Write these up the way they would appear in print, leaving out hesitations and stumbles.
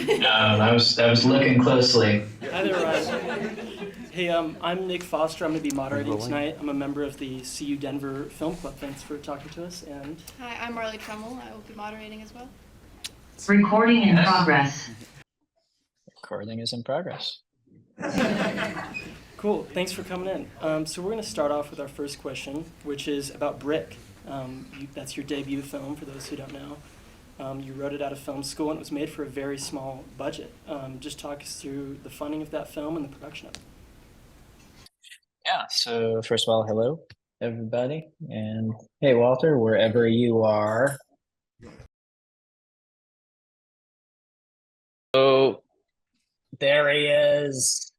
I was looking closely. Hi there, Ryan. Hey, I'm Nick Foster. I'm going to be moderating tonight. I'm a member of the CU Denver Film Club. Thanks for talking to us. And Hi, I'm Marley Tremmel. I will be moderating as well. Recording in progress. Recording is in progress. cool. Thanks for coming in. So we're going to start off with our first question, which is about Brick. That's your debut film, for those who don't know. You wrote it out of film school, and it was made for a very small budget. Just talk us through the funding of that film and the production of it. Yeah, so first of all, hello, everybody. And hey, Walter, wherever you are. Oh, there he is.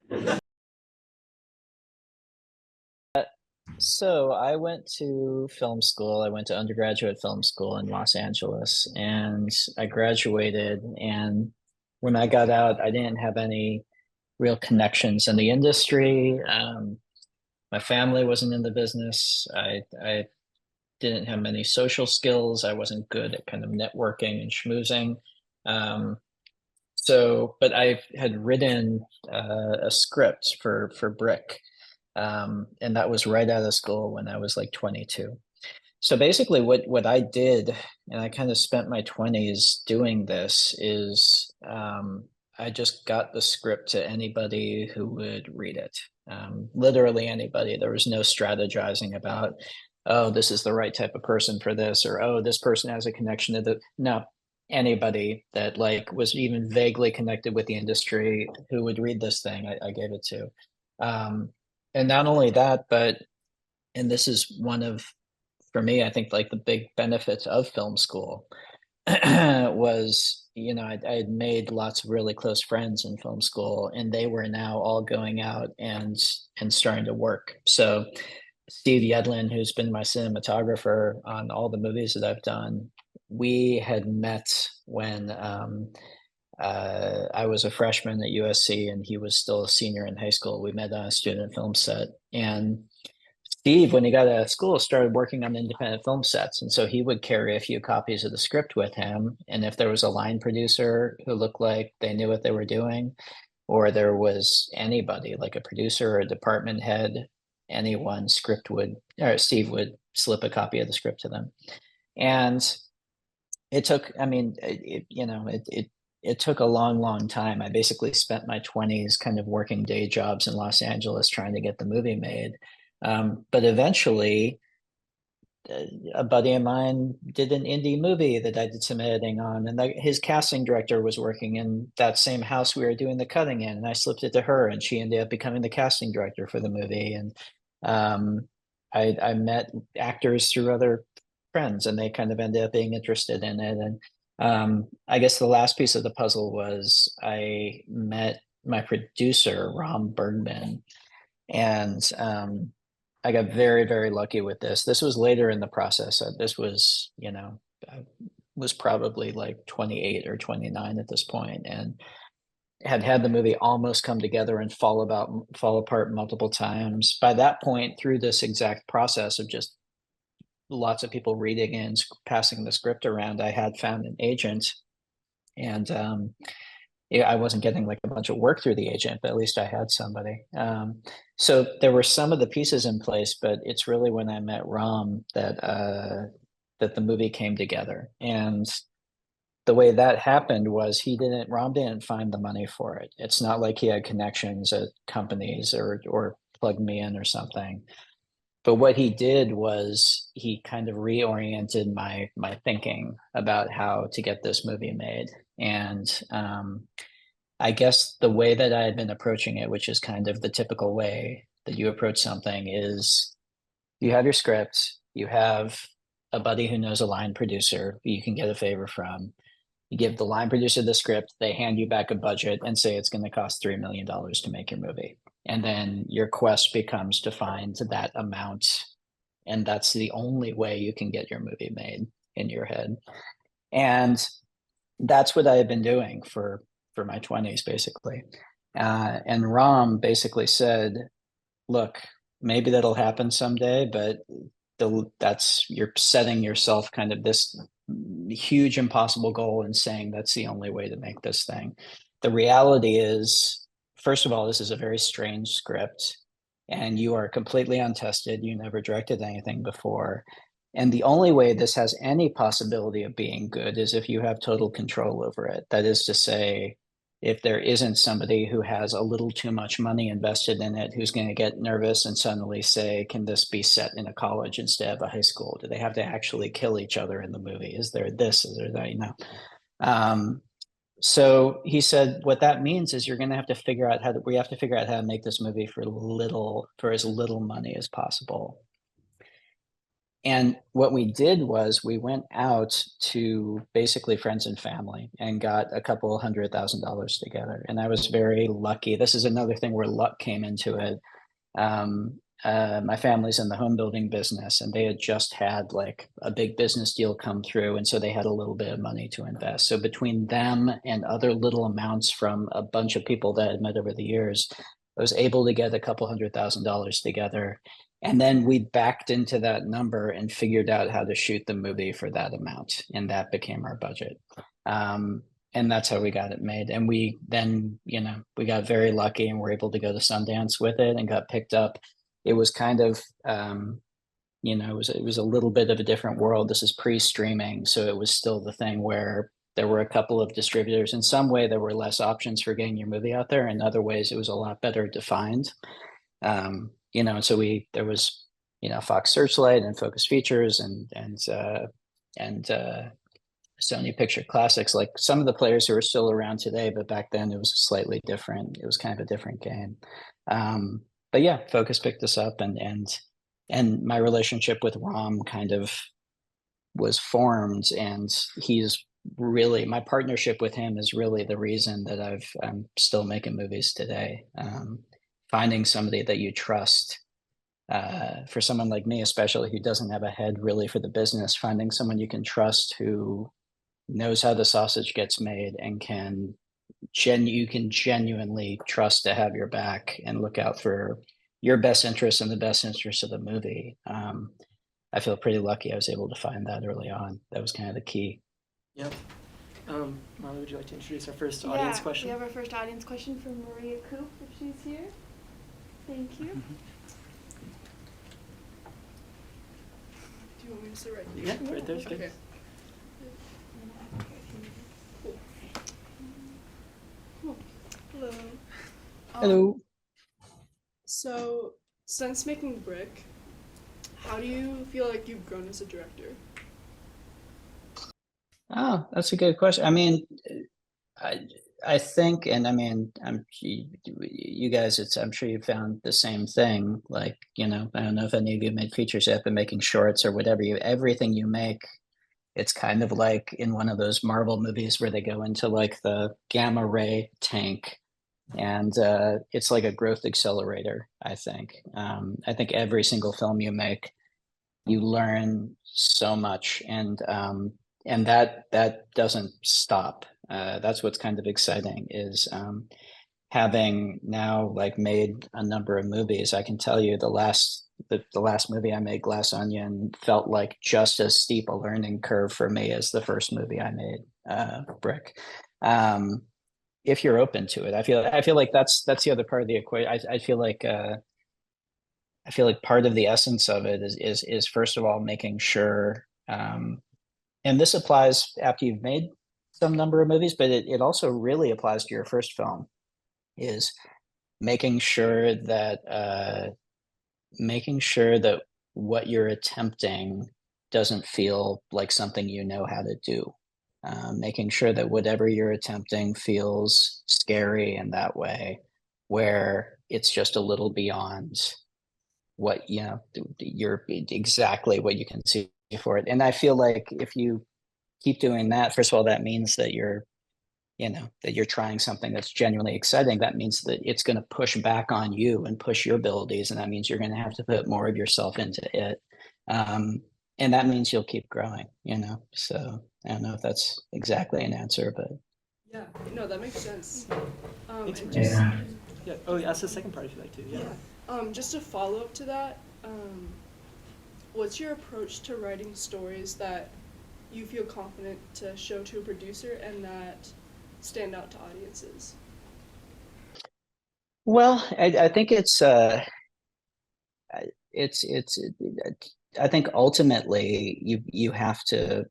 So I went to film school. I went to undergraduate film school in Los Angeles, and I graduated. And when I got out, I didn't have any real connections in the industry. My family wasn't in the business. I didn't have many social skills. I wasn't good at kind of networking and schmoozing. But I had written a script for Brick, and that was right out of school when I was like 22. So basically, what I did, and I kind of spent my 20s doing this, is I just got the script to anybody who would read it. Literally anybody. There was no strategizing about, oh, this is the right type of person for this, or oh, this person has a connection to the. No, anybody that like was even vaguely connected with the industry who would read this thing, I gave it to. And not only that, but and this is one of, for me, I think like the big benefits of film school was, I had made lots of really close friends in film school, and they were now all going out and starting to work. So Steve Yedlin, who's been my cinematographer on all the movies that I've done, we had met when I was a freshman at USC and he was still a senior in high school. We met on a student film set, and Steve, when he got out of school, started working on independent film sets. And so he would carry a few copies of the script with him. And if there was a line producer who looked like they knew what they were doing, or there was anybody like a producer or a department head, anyone, Steve would slip a copy of the script to them. And it took, I mean, it took a long, long time. I basically spent my 20s kind of working day jobs in Los Angeles trying to get the movie made. But eventually, a buddy of mine did an indie movie that I did some editing on, and his casting director was working in that same house we were doing the cutting in, and I slipped it to her, and she ended up becoming the casting director for the movie. And I met actors through other friends, and they kind of ended up being interested in it. And I guess the last piece of the puzzle was I met my producer, Ram Bergman, and I got very, very lucky with this. This was later in the process. This was, I was probably like 28 or 29 at this point, and had the movie almost come together and fall apart multiple times. By that point, through this exact process of just lots of people reading and passing the script around, I had found an agent, and I wasn't getting like a bunch of work through the agent, but at least I had somebody. So there were some of the pieces in place, but it's really when I met Ram that the movie came together. And the way that happened was Ram didn't find the money for it. It's not like he had connections at companies or plugged me in or something. But what he did was he kind of reoriented my thinking about how to get this movie made. And I guess the way that I had been approaching it, which is kind of the typical way that you approach something, is you have your script, you have a buddy who knows a line producer who you can get a favor from. You give the line producer the script, they hand you back a budget and say it's going to cost $3 million to make your movie. And then your quest becomes to find that amount. And that's the only way you can get your movie made in your head. And that's what I had been doing for my 20s, basically. And Ram basically said, look, maybe that'll happen someday, but you're setting yourself kind of this huge impossible goal and saying that's the only way to make this thing. The reality is, first of all, this is a very strange script, and you are completely untested. You never directed anything before. And the only way this has any possibility of being good is if you have total control over it. That is to say, if there isn't somebody who has a little too much money invested in it, who's going to get nervous and suddenly say, can this be set in a college instead of a high school? Do they have to actually kill each other in the movie? Is there this? Is there that? You know? So he said, what that means is you're going to have to figure out we have to figure out how to make this movie for as little money as possible. And what we did was we went out to basically friends and family and got a couple $100,000 together. And I was very lucky. This is another thing where luck came into it. My family's in the home building business, and they had just had like a big business deal come through. And so they had a little bit of money to invest. So between them and other little amounts from a bunch of people that I had met over the years, I was able to get a couple $100,000 together. And then we backed into that number and figured out how to shoot the movie for that amount. And that became our budget. And that's how we got it made. And we then, we got very lucky and were able to go to Sundance with it and got picked up. It was kind of, it was a little bit of a different world. This is pre-streaming. So it was still the thing where there were a couple of distributors. In some way, there were less options for getting your movie out there. In other ways, it was a lot better defined. And so there was, Fox Searchlight and Focus Features and Sony Picture Classics, like some of the players who are still around today, but back then it was slightly different. It was kind of a different game. But yeah, Focus picked us up and my relationship with Ram kind of was formed, and my partnership with him is really the reason that I'm still making movies today. Finding somebody that you trust, for someone like me, especially who doesn't have a head really for the business, finding someone you can trust who knows how the sausage gets made and you can genuinely trust to have your back and look out for your best interests and the best interests of the movie. I feel pretty lucky I was able to find that early on. That was kind of the key. Yep. Marley, would you like to introduce our first audience question? We have our first audience question from Maria Coop, if she's here. Thank you. Mm-hmm. Do you want me to sit right here? Yeah, right there's good. Okay. Cool. Hello. Hello. So, since making Brick, how do you feel like you've grown as a director? Oh, that's a good question. I mean, I think, and I mean, you guys, I'm sure you found the same thing. Like, I don't know if any of you made features yet, but making shorts or whatever, everything you make, it's kind of like in one of those Marvel movies where they go into like the gamma ray tank, and it's like a growth accelerator, I think. I think every single film you make, you learn so much, and that doesn't stop. That's what's kind of exciting is having now like made a number of movies. I can tell you the last movie I made, Glass Onion, felt like just as steep a learning curve for me as the first movie I made, Brick. If you're open to it, I feel like that's the other part of the equation. I feel like part of the essence of it is first of all making sure, and this applies after you've made some number of movies, but it also really applies to your first film, is making sure that what you're attempting doesn't feel like something you know how to do. Making sure that whatever you're attempting feels scary in that way, where it's just a little beyond what you're exactly what you can see for it. And I feel like if you keep doing that, first of all, that means that you're trying something that's genuinely exciting. That means that it's going to push back on you and push your abilities, and that means you're going to have to put more of yourself into it. And that means you'll keep growing, So I don't know if that's exactly an answer, but Yeah, no, that makes sense. Thanks, And Maria. just, Yeah. Oh, ask the second part if you'd like to. Yeah. just a follow up to that, what's your approach to writing stories that you feel confident to show to a producer and that stand out to audiences? Well, I think it's I think ultimately you have to.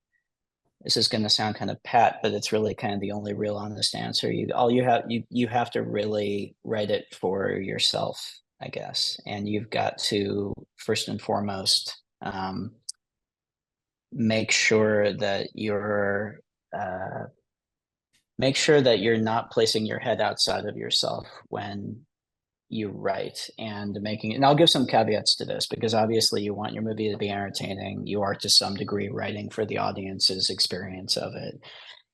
This is going to sound kind of pat, but it's really kind of the only real honest answer. You have to really write it for yourself, I guess, and you've got to first and foremost make sure that uh, you're not placing your head outside of yourself when you write and making it. And I'll give some caveats to this because obviously you want your movie to be entertaining. You are to some degree writing for the audience's experience of it,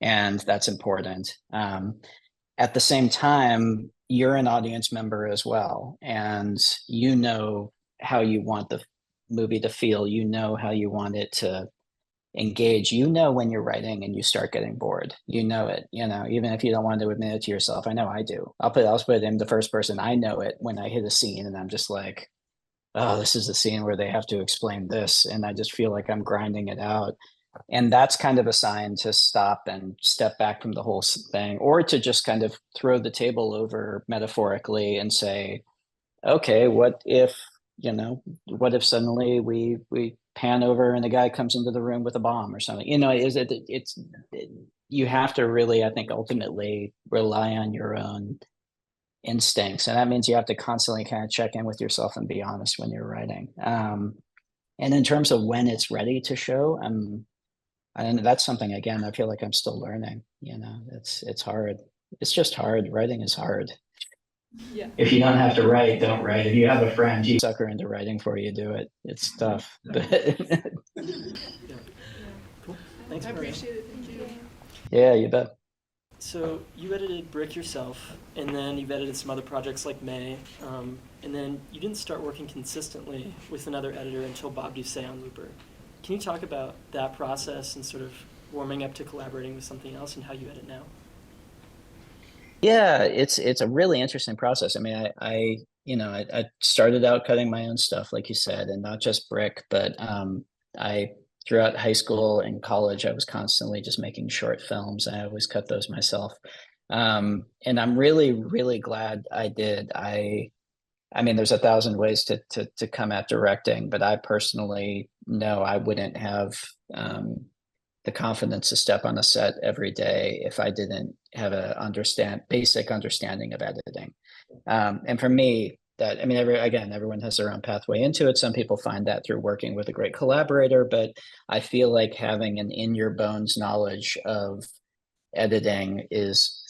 and that's important. At the same time, you're an audience member as well, and you know how you want the movie to feel. You know how you want it to engage. You know when you're writing and you start getting bored. You know it, even if you don't want to admit it to yourself. I know I do. I'll put in the first person. I know it when I hit a scene and I'm just like, oh, this is the scene where they have to explain this, and I just feel like I'm grinding it out. And that's kind of a sign to stop and step back from the whole thing, or to just kind of throw the table over metaphorically and say, okay, what if suddenly we pan over and the guy comes into the room with a bomb or something? You have to really, I think, ultimately rely on your own instincts, and that means you have to constantly kind of check in with yourself and be honest when you're writing. And in terms of when it's ready to show, and that's something, again, I feel like I'm still learning. It's hard. It's just hard. Writing is hard. Yeah. If you don't have to write, don't write. If you have a friend, you sucker into writing for you, do it. It's tough. But Yeah. Cool. Thanks, I Maria. appreciate it. Thank you. yeah, you bet. So you edited Brick yourself, and then you've edited some other projects like May, and then you didn't start working consistently with another editor until Bob Doucet on Looper. Can you talk about that process and sort of warming up to collaborating with something else and how you edit now? Yeah, it's a really interesting process. I mean, I started out cutting my own stuff, like you said, and not just Brick, but I throughout high school and college, I was constantly just making short films. I always cut those myself. And I'm really, really glad I did. I mean, there's 1,000 ways to come at directing, but I personally know I wouldn't have the confidence to step on a set every day if I didn't have a basic understanding of editing. And for me, that, I mean, everyone has their own pathway into it. Some people find that through working with a great collaborator, but I feel like having an in your bones knowledge of editing is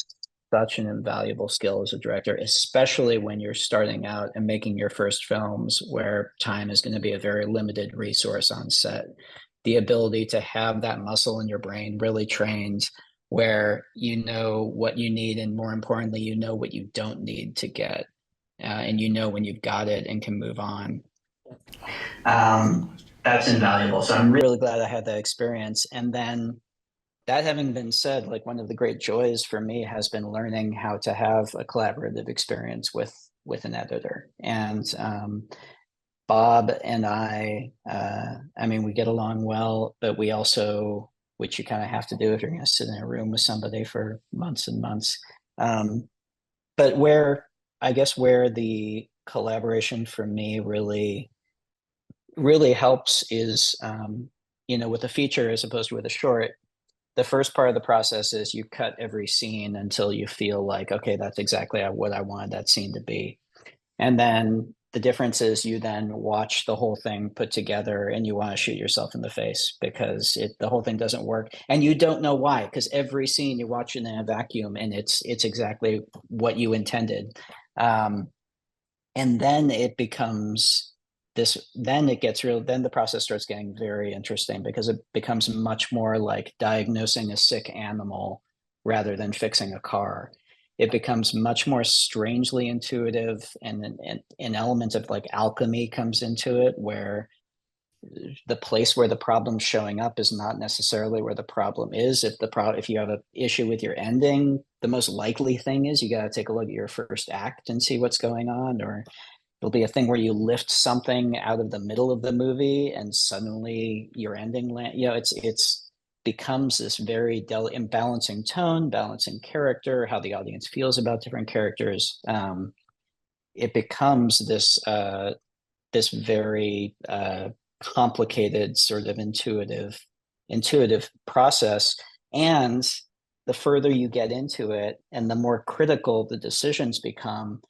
such an invaluable skill as a director, especially when you're starting out and making your first films where time is going to be a very limited resource on set. The ability to have that muscle in your brain really trained, where you know what you need, and more importantly, you know what you don't need to get, and you know when you've got it and can move on. That's invaluable. So I'm really glad I had that experience. And then, that having been said, like, one of the great joys for me has been learning how to have a collaborative experience with an editor. And Bob and I mean, we get along well, but we also, which you kind of have to do if you're going to sit in a room with somebody for months and months. But I guess where the collaboration for me really, really helps is, with a feature as opposed to with a short. The first part of the process is you cut every scene until you feel like, okay, that's exactly what I wanted that scene to be. And then the difference is you then watch the whole thing put together and you want to shoot yourself in the face because the whole thing doesn't work. And you don't know why, because every scene you watch it in a vacuum and it's exactly what you intended. And then it becomes then the process starts getting very interesting because it becomes much more like diagnosing a sick animal rather than fixing a car. It becomes much more strangely intuitive, and an element of like alchemy comes into it, where the place where the problem's showing up is not necessarily where the problem is. If you have an issue with your ending, the most likely thing is you got to take a look at your first act and see what's going on. Or there'll be a thing where you lift something out of the middle of the movie and suddenly your ending it's becomes this very in balancing tone, balancing character, how the audience feels about different characters. It becomes this this very complicated sort of intuitive process. And the further you get into it and the more critical the decisions become,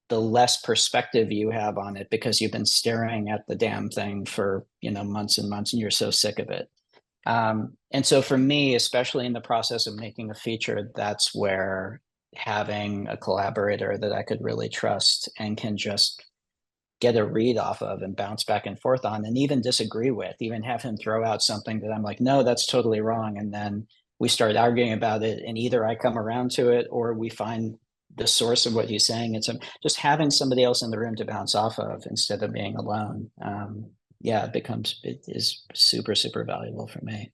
the less perspective you have on it, because you've been staring at the damn thing for, you know, months and months, and you're so sick of it. And so for me, especially in the process of making a feature, that's where having a collaborator that I could really trust and can just get a read off of and bounce back and forth on, and even disagree with, even have him throw out something that I'm like, no, that's totally wrong. And then we start arguing about it, and either I come around to it or we find the source of what he's saying. It's just having somebody else in the room to bounce off of instead of being alone. Yeah, it is super, super valuable for me.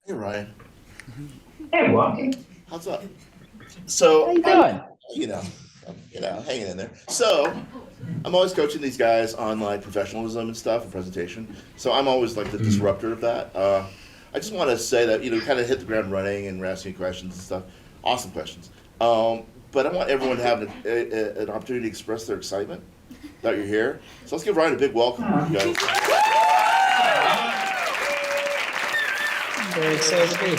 Hey, Ryan. Hey, Walkie. How's up? So, How you doing? Hanging in there. So, I'm always coaching these guys on like professionalism and stuff and presentation. So I'm always like the disruptor of that. I just want to say that, kind of hit the ground running and we're asking questions and stuff. Awesome questions. But I want everyone to have an opportunity to express their excitement that you're here. So let's give Ryan a big welcome, you guys. Very excited to be here.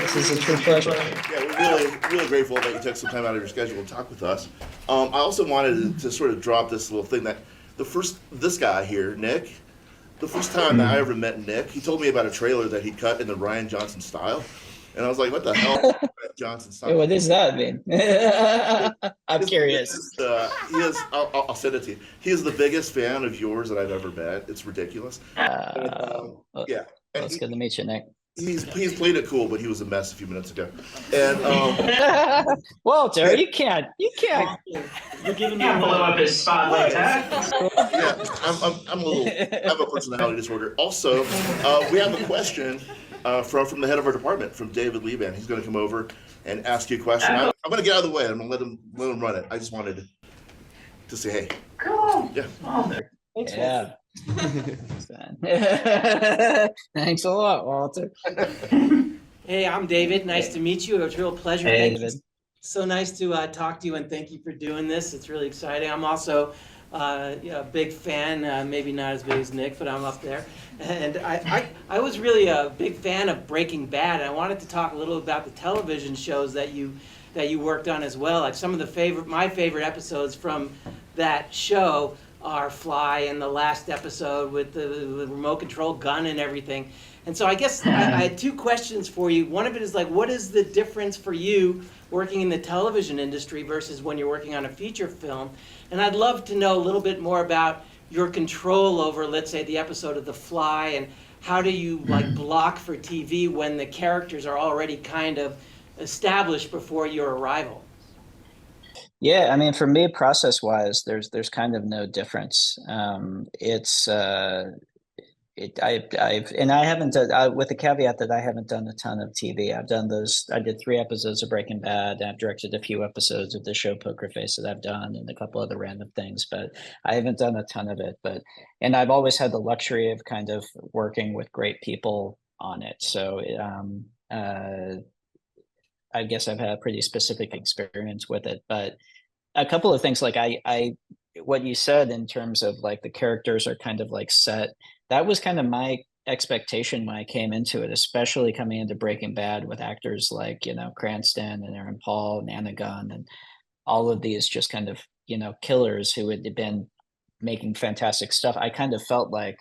This is a true pleasure. Yeah, we're really grateful that you took some time out of your schedule to talk with us. I also wanted to sort of drop this little thing that this guy here, Nick, the first time that I ever met Nick, he told me about a trailer that he cut in the Rian Johnson style. And I was like, what the hell is Rian Johnson style? Hey, what does that mean? I'm curious. I'll send it to you. He is the biggest fan of yours that I've ever met. It's ridiculous. Yeah. And It's good to meet you, Nick. He's played it cool, but he was a mess a few minutes ago. And Walter, you can't. You're giving me a blow up his spot like that. yeah, I have a personality disorder. Also, we have a question from the head of our department, from David Liban. He's going to come over and ask you a question. I'm going to get out of the way. I'm going to let him run it. I just wanted to say hey. Cool. Yeah. Walter. Yeah. Thanks a lot, Walter. Hey, I'm David. Nice to meet you. It was a real pleasure. Hey, Thank you. David. So nice to talk to you, and thank you for doing this. It's really exciting. I'm also a big fan, maybe not as big as Nick, but I'm up there. And I was really a big fan of Breaking Bad. I wanted to talk a little about the television shows that you worked on as well. Like some of my favorite episodes from that show are Fly and the last episode with the remote control gun and everything. And so I guess I had two questions for you. One of it is like, what is the difference for you working in the television industry versus when you're working on a feature film? And I'd love to know a little bit more about your control over, let's say, the episode of The Fly, and how do you like block for TV when the characters are already kind of established before your arrival? Yeah, I mean, for me, process-wise, there's kind of no difference. I haven't done, with the caveat that I haven't done a ton of TV. I did 3 episodes of Breaking Bad. I've directed a few episodes of the show Poker Face that I've done, and a couple other random things, but I haven't done a ton of it. And I've always had the luxury of kind of working with great people on it. So I guess I've had a pretty specific experience with it. But a couple of things, like what you said in terms of like the characters are kind of like set, that was kind of my expectation when I came into it, especially coming into Breaking Bad with actors like, Cranston and Aaron Paul and Anna Gunn and all of these just kind of, killers who had been making fantastic stuff. I kind of felt like,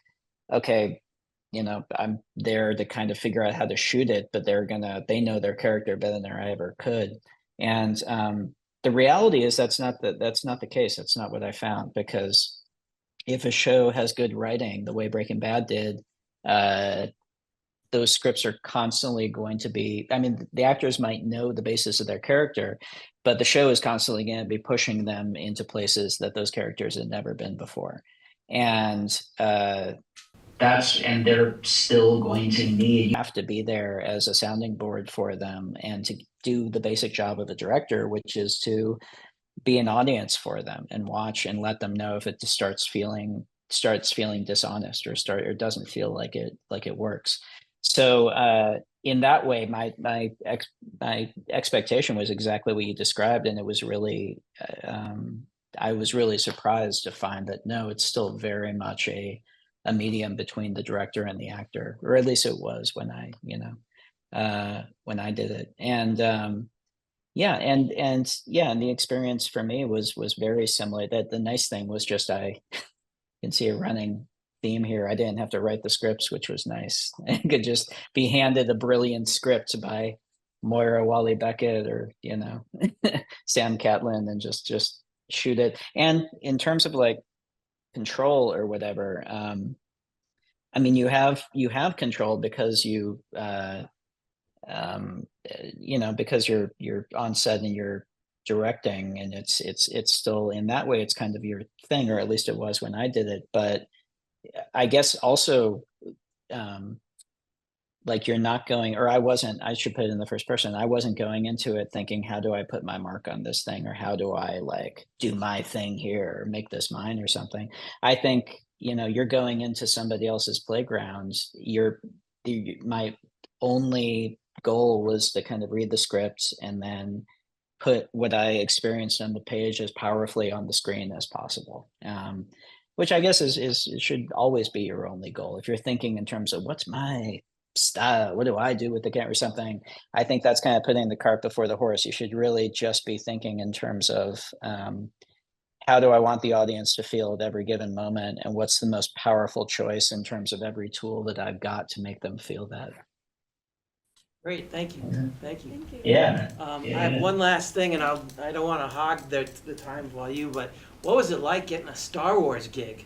okay, I'm there to kind of figure out how to shoot it, but they know their character better than I ever could. And the reality is that's not the case. That's not what I found, because if a show has good writing, the way Breaking Bad did, those scripts are constantly going to be, I mean, the actors might know the basis of their character, but the show is constantly going to be pushing them into places that those characters had never been before. And they're still going to need, you have to be there as a sounding board for them and to do the basic job of a director, which is to be an audience for them and watch and let them know if it starts feeling starts feeling dishonest or doesn't feel like it works. So in that way, my expectation was exactly what you described, and it was really I was really surprised to find that no, it's still very much a medium between the director and the actor, or at least it was when I when I did it. And yeah, and the experience for me was very similar. That the nice thing was just I can see a running theme here. I didn't have to write the scripts, which was nice. I could just be handed a brilliant script by Moira Wally Beckett or Sam Catlin and just shoot it. And in terms of like control or whatever, I mean, you have control because because you're on set and you're directing, and it's still in that way, it's kind of your thing, or at least it was when I did it. But I guess also, like you're not going, or I should put it in the first person. I wasn't going into it thinking, how do I put my mark on this thing, or how do I like do my thing here or make this mine or something. I think, you're going into somebody else's playground. My only goal was to kind of read the script and then put what I experienced on the page as powerfully on the screen as possible. Which I guess is should always be your only goal. If you're thinking in terms of what's my style, what do I do with the camera or something, I think that's kind of putting the cart before the horse. You should really just be thinking in terms of how do I want the audience to feel at every given moment, and what's the most powerful choice in terms of every tool that I've got to make them feel that. Great, thank you. Thank you. Yeah. I have one last thing, and I don't want to hog the time while but what was it like getting a Star Wars gig?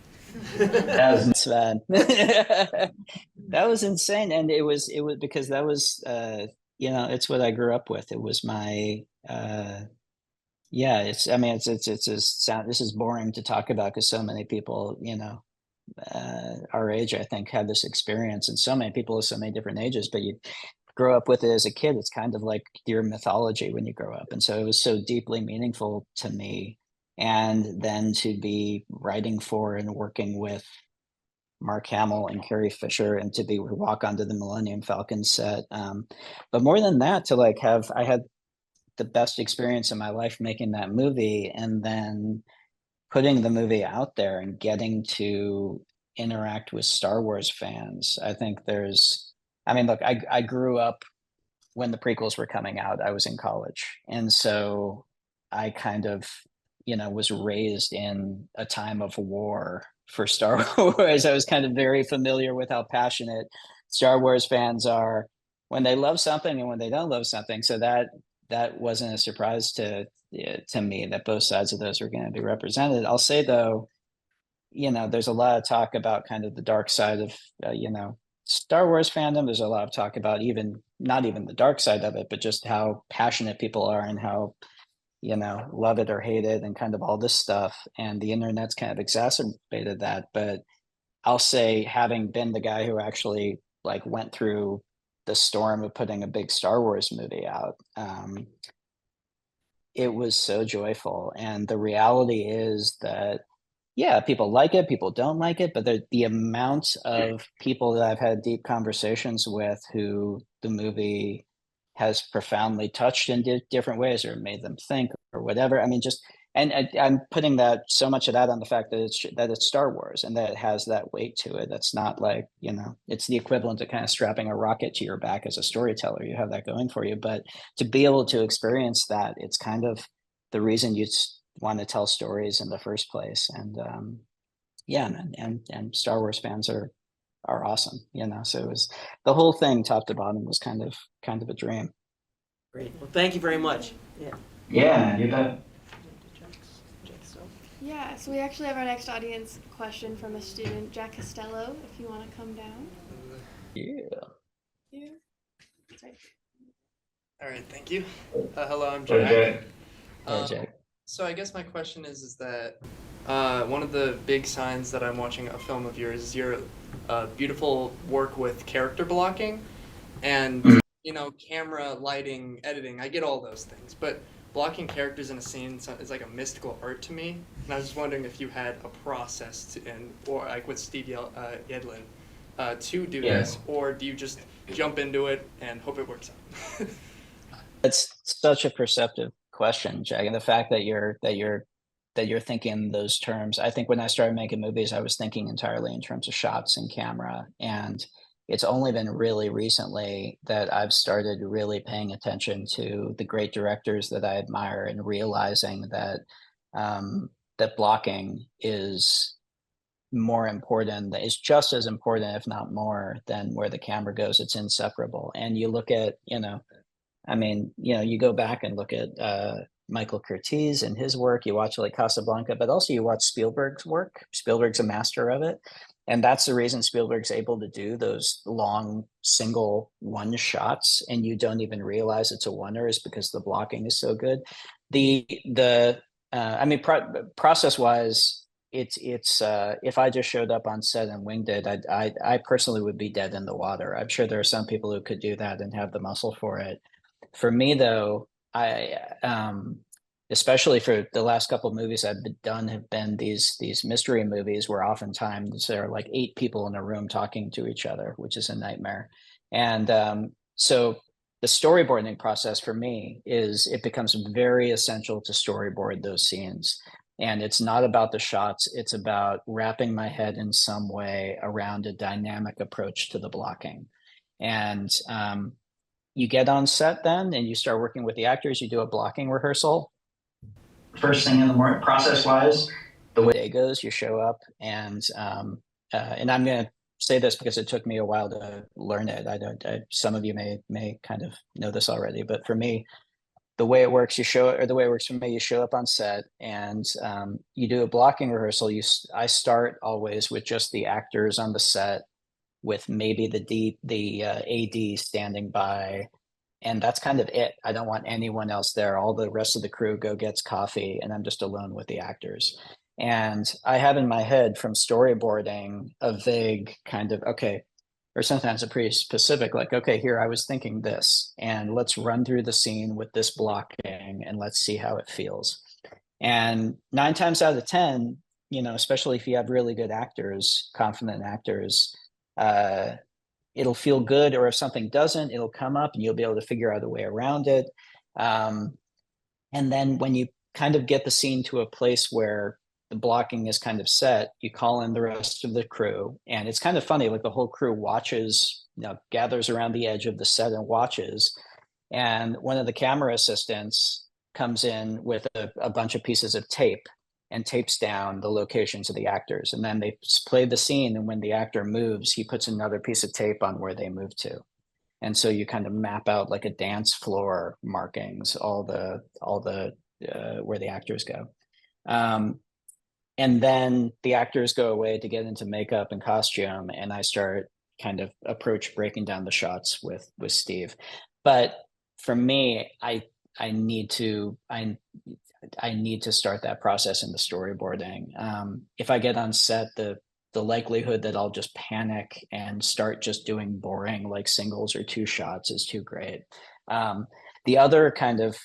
That was Sven. That was insane, and it was because that was it's what I grew up with. It was my it's a sound. This is boring to talk about because so many people our age, I think, had this experience, and so many people of so many different ages, but you grow up with it as a kid. It's kind of like your mythology when you grow up, and so it was so deeply meaningful to me. And then to be writing for and working with Mark Hamill and Carrie Fisher, and to be walk onto the Millennium Falcon set, but more than that, to like I had the best experience in my life making that movie, and then putting the movie out there and getting to interact with Star Wars fans. I think look, I grew up when the prequels were coming out. I was in college, and so I kind of was raised in a time of war for Star Wars. I was kind of very familiar with how passionate Star Wars fans are when they love something and when they don't love something. So that wasn't a surprise to me that both sides of those were going to be represented. I'll say though, there's a lot of talk about kind of the dark side of Star Wars fandom. There's a lot of talk about not even the dark side of it, but just how passionate people are and how love it or hate it and kind of all this stuff. And the internet's kind of exacerbated that. But I'll say, having been the guy who actually like went through the storm of putting a big Star Wars movie out, it was so joyful. And the reality is that, yeah, people like it, people don't like it, but the amount of people that I've had deep conversations with who the movie has profoundly touched in different ways, or made them think, or whatever. I mean, I'm putting that, so much of that, on the fact that it's Star Wars and that it has that weight to it. That's not like, it's the equivalent of kind of strapping a rocket to your back as a storyteller. You have that going for you, but to be able to experience that, it's kind of the reason you want to tell stories in the first place. And and Star Wars fans are awesome, so it was, the whole thing top to bottom was kind of a dream. Great. Well, thank you very much. Yeah, you bet. Yeah, so we actually have our next audience question from a student, Jack Costello, if you want to come down. Yeah. All right, thank you. Hello, I'm Hey, Jack. Jay. Hey, Jack. So I guess my question is that one of the big signs that I'm watching a film of yours is your beautiful work with character blocking, and camera, lighting, editing. I get all those things, but blocking characters in a scene is like a mystical art to me. And I was just wondering if you had a process or like with Steve Yedlin, to do this, or do you just jump into it and hope it works out? It's such a perceptive question, Jack, and the fact that you're thinking in those terms. I think when I started making movies, I was thinking entirely in terms of shots and camera, and it's only been really recently that I've started really paying attention to the great directors that I admire and realizing that that blocking is more important, is just as important, if not more, than where the camera goes. It's inseparable. And you look at, you go back and look at Michael Curtiz and his work, you watch like Casablanca, but also you watch Spielberg's work. Spielberg's a master of it. And that's the reason Spielberg's able to do those long single one shots and you don't even realize it's a oneer, is because the blocking is so good. Process wise, it's if I just showed up on set and winged it, I personally would be dead in the water. I'm sure there are some people who could do that and have the muscle for it. For me though, especially for the last couple of movies I've done have been these mystery movies where oftentimes there are like 8 people in a room talking to each other, which is a nightmare. And so the storyboarding process for me it becomes very essential to storyboard those scenes. And it's not about the shots, it's about wrapping my head in some way around a dynamic approach to the blocking. And you get on set then and you start working with the actors, you do a blocking rehearsal. First thing in the morning, process-wise, the way it goes, you show up and I'm going to say this because it took me a while to learn it. Some of you may kind of know this already, but for me, the way it works, the way it works for me, you show up on set and you do a blocking rehearsal. I start always with just the actors on the set, with maybe the AD standing by, and that's kind of it. I don't want anyone else there. All the rest of the crew gets coffee, and I'm just alone with the actors. And I have in my head from storyboarding a vague kind of, okay, or sometimes a pretty specific, like, okay, here I was thinking this, and let's run through the scene with this blocking and let's see how it feels. And 9 times out of 10, especially if you have really good actors, confident actors, it'll feel good. Or if something doesn't, it'll come up and you'll be able to figure out a way around it. And then when you kind of get the scene to a place where the blocking is kind of set, you call in the rest of the crew. And it's kind of funny, like the whole crew watches, gathers around the edge of the set and watches. And one of the camera assistants comes in with a bunch of pieces of tape and tapes down the locations of the actors. And then they play the scene. And when the actor moves, he puts another piece of tape on where they move to. And so you kind of map out like a dance floor markings, all the where the actors go. And then the actors go away to get into makeup and costume. And I start kind of breaking down the shots with Steve. But for me, I need to start that process in the storyboarding. If I get on set, the likelihood that I'll just panic and start just doing boring like singles or 2 shots is too great. The other kind of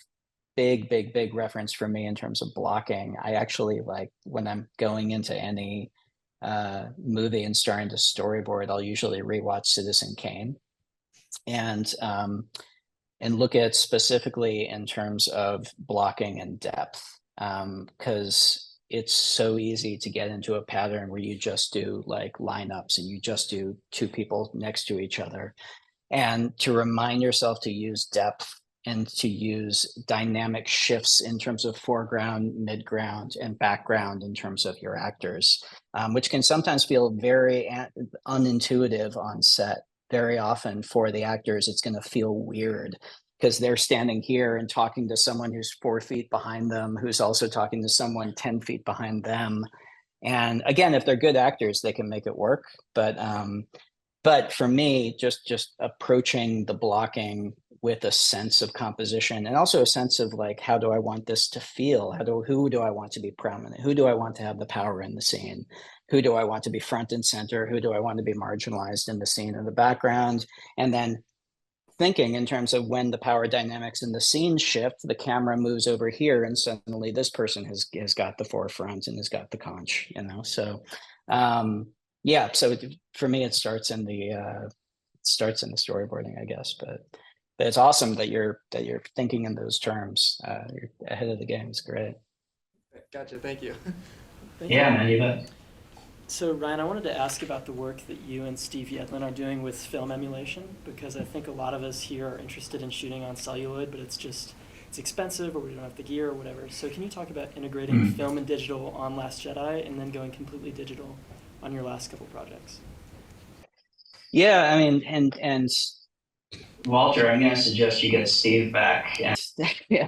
big reference for me in terms of blocking, I actually like when I'm going into any movie and starting to storyboard, I'll usually rewatch Citizen Kane and look at specifically in terms of blocking and depth, because it's so easy to get into a pattern where you just do like lineups and you just do 2 people next to each other, and to remind yourself to use depth and to use dynamic shifts in terms of foreground, midground, and background in terms of your actors, which can sometimes feel very unintuitive on set. Very often for the actors, it's going to feel weird because they're standing here and talking to someone who's 4 feet behind them, who's also talking to someone 10 feet behind them. And again, if they're good actors, they can make it work. But for me, just approaching the blocking with a sense of composition and also a sense of like, how do I want this to feel? Who do I want to be prominent? Who do I want to have the power in the scene? Who do I want to be front and center? Who do I want to be marginalized in the scene in the background? And then thinking in terms of when the power dynamics in the scene shift, the camera moves over here, and suddenly this person has got the forefront and has got the conch, you know. So, yeah. So for me, it starts in the storyboarding, I guess. But it's awesome that you're thinking in those terms. You're ahead of the game. It's great. Gotcha. Thank you. Thank Yeah, you. man, you bet. So Ryan, I wanted to ask about the work that you and Steve Yedlin are doing with film emulation, because I think a lot of us here are interested in shooting on celluloid, but it's expensive, or we don't have the gear or whatever. So can you talk about integrating film and digital on Last Jedi and then going completely digital on your last couple projects? Yeah, I mean, and Walter, I'm going to suggest you get Steve back. And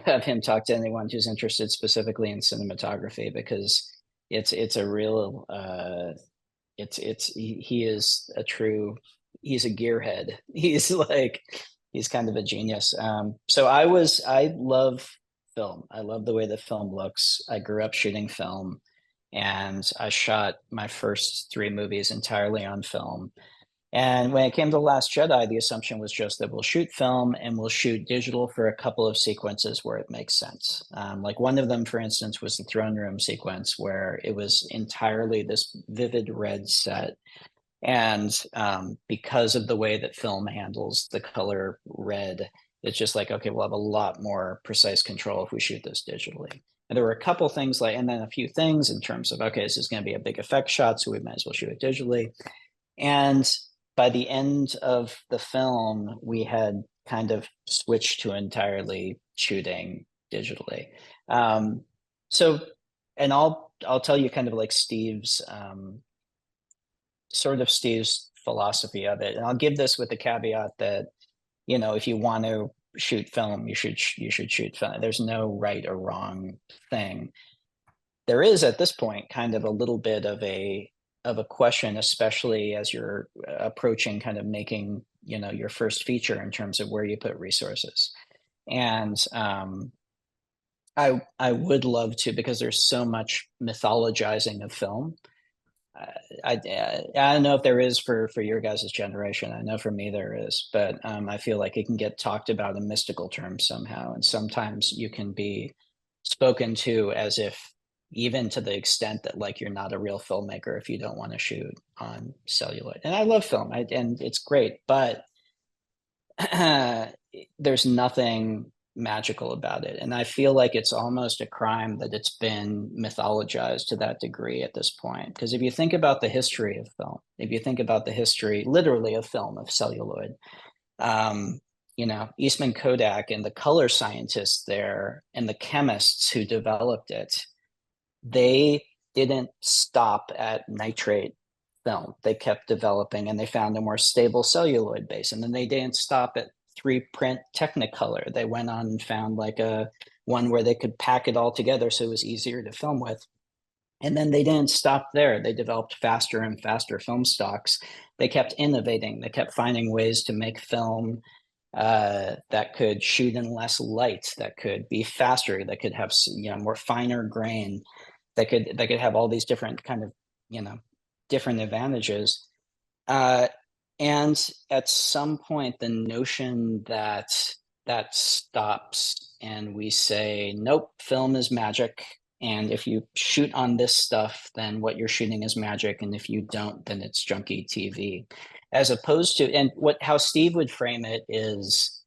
have him talk to anyone who's interested specifically in cinematography, because it's a real he is a true, he's a gearhead. He's kind of a genius. So I love film. I love the way the film looks. I grew up shooting film, and I shot my first 3 movies entirely on film. And when it came to Last Jedi, the assumption was just that we'll shoot film and we'll shoot digital for a couple of sequences where it makes sense. Like one of them, for instance, was the throne room sequence, where it was entirely this vivid red set. And because of the way that film handles the color red, it's just like, okay, we'll have a lot more precise control if we shoot this digitally. And there were a couple things and then a few things in terms of, okay, this is going to be a big effect shot, so we might as well shoot it digitally. And by the end of the film, we had kind of switched to entirely shooting digitally. So, and I'll tell you kind of like Steve's philosophy of it. And I'll give this with the caveat that, you know, if you want to shoot film, you should shoot film. There's no right or wrong thing. There is at this point kind of a little bit of a question, especially as you're approaching kind of making, you know, your first feature, in terms of where you put resources. And I would love to, because there's so much mythologizing of film. I don't know if there is for your guys' generation. I know for me there is, but I feel like it can get talked about in mystical terms somehow, and sometimes you can be spoken to as if, even to the extent that like you're not a real filmmaker if you don't want to shoot on celluloid. And I love film, and it's great, but there's nothing magical about it. And I feel like it's almost a crime that it's been mythologized to that degree at this point. Because if you think about the history of film, if you think about the history literally of film, of celluloid, you know, Eastman Kodak and the color scientists there and the chemists who developed it, they didn't stop at nitrate film. They kept developing, and they found a more stable celluloid base. And then they didn't stop at 3-print Technicolor. They went on and found like a one where they could pack it all together so it was easier to film with. And then they didn't stop there. They developed faster and faster film stocks. They kept innovating. They kept finding ways to make film that could shoot in less light, that could be faster, that could have, you know, more finer grain, that could have all these different kind of, you know, different advantages. And at some point, the notion that stops, and we say, nope, film is magic. And if you shoot on this stuff, then what you're shooting is magic. And if you don't, then it's junky TV. As opposed to, and how Steve would frame it is,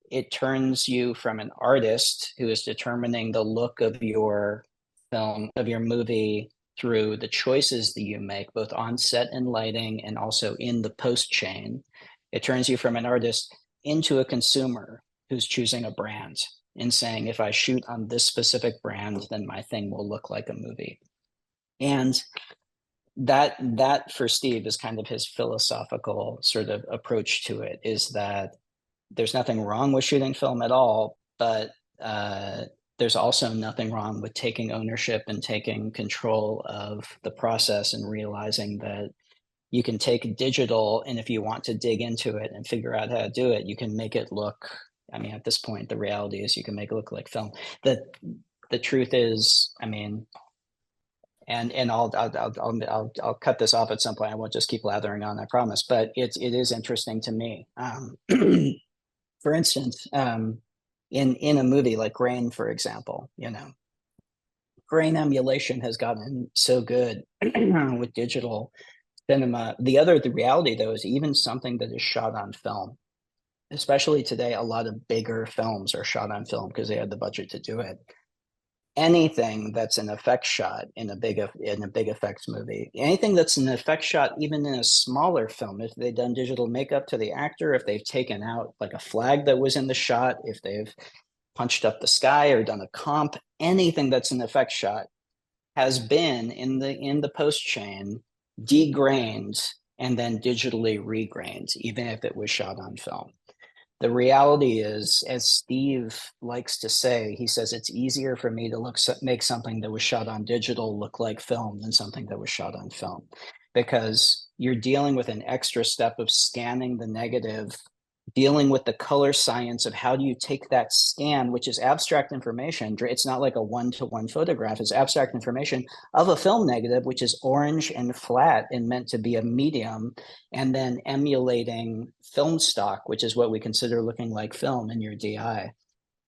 it turns you from an artist who is determining the look of your film, of your movie, through the choices that you make, both on set and lighting, and also in the post chain. It turns you from an artist into a consumer who's choosing a brand and saying, if I shoot on this specific brand, then my thing will look like a movie. And that for Steve is kind of his philosophical sort of approach to it, is that there's nothing wrong with shooting film at all, but there's also nothing wrong with taking ownership and taking control of the process, and realizing that you can take digital, and if you want to dig into it and figure out how to do it, you can make it look, I mean, at this point, the reality is you can make it look like film. The truth is, I mean, and I'll cut this off at some point. I won't just keep lathering on, I promise. But it is interesting to me. for instance, in a movie like Grain, for example, grain emulation has gotten so good with digital cinema. The reality though is even something that is shot on film, especially today, a lot of bigger films are shot on film because they had the budget to do it. Anything that's an effect shot in a big effects movie, anything that's an effect shot even in a smaller film, if they've done digital makeup to the actor, if they've taken out like a flag that was in the shot, if they've punched up the sky or done a comp, anything that's an effect shot has been in the post chain degrained and then digitally regrained, even if it was shot on film. The reality is, as Steve likes to say, he says it's easier for me to make something that was shot on digital look like film than something that was shot on film, because you're dealing with an extra step of scanning the negative, dealing with the color science of how do you take that scan, which is abstract information. It's not like a one-to-one photograph. It's abstract information of a film negative, which is orange and flat and meant to be a medium, and then emulating film stock, which is what we consider looking like film in your DI.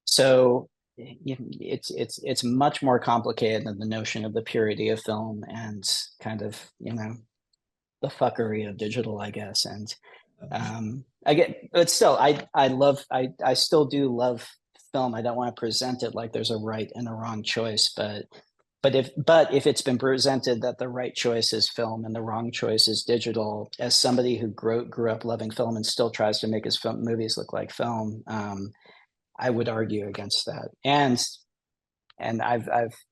So it's much more complicated than the notion of the purity of film and kind of, the fuckery of digital, I guess. And but still, I still do love film. I don't want to present it like there's a right and a wrong choice, but if it's been presented that the right choice is film and the wrong choice is digital, as somebody who grew up loving film and still tries to make his movies look like film, I would argue against that. And I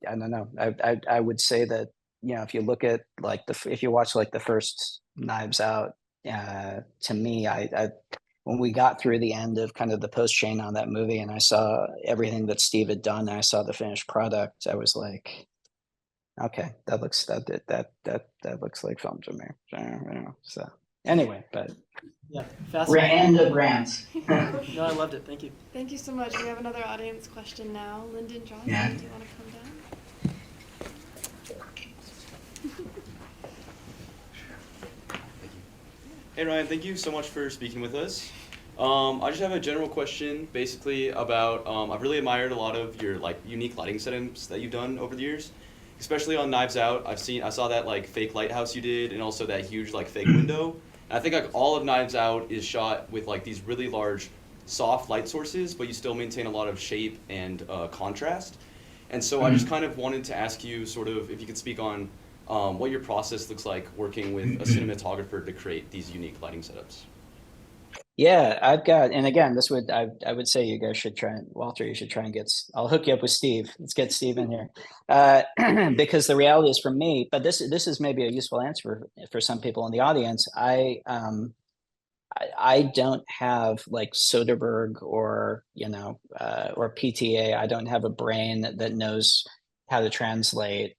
don't know, I would say that, if you look at if you watch like the first Knives Out, to me, I when we got through the end of kind of the post chain on that movie and I saw everything that Steve had done and I saw the finished product, I was like, okay, that looks like film to me. So anyway, but Yeah, fascinating. end of rant. No, I loved it. Thank you. Thank you so much. We have another audience question now. Lyndon Johnson, Yeah. do you want to come down? Hey Ryan, thank you so much for speaking with us. I just have a general question, basically about I've really admired a lot of your unique lighting setups that you've done over the years, especially on Knives Out. I saw that fake lighthouse you did, and also that huge fake window. And I think all of Knives Out is shot with these really large, soft light sources, but you still maintain a lot of shape and contrast. And so I just kind of wanted to ask you, sort of, if you could speak on what your process looks like working with a cinematographer to create these unique lighting setups. Yeah, I've got, and again, I would say you guys should try, Walter, you should try and I'll hook you up with Steve. Let's get Steve in here. Because the reality is for me, but this is maybe a useful answer for some people in the audience. I don't have Soderbergh or PTA. I don't have a brain that knows how to translate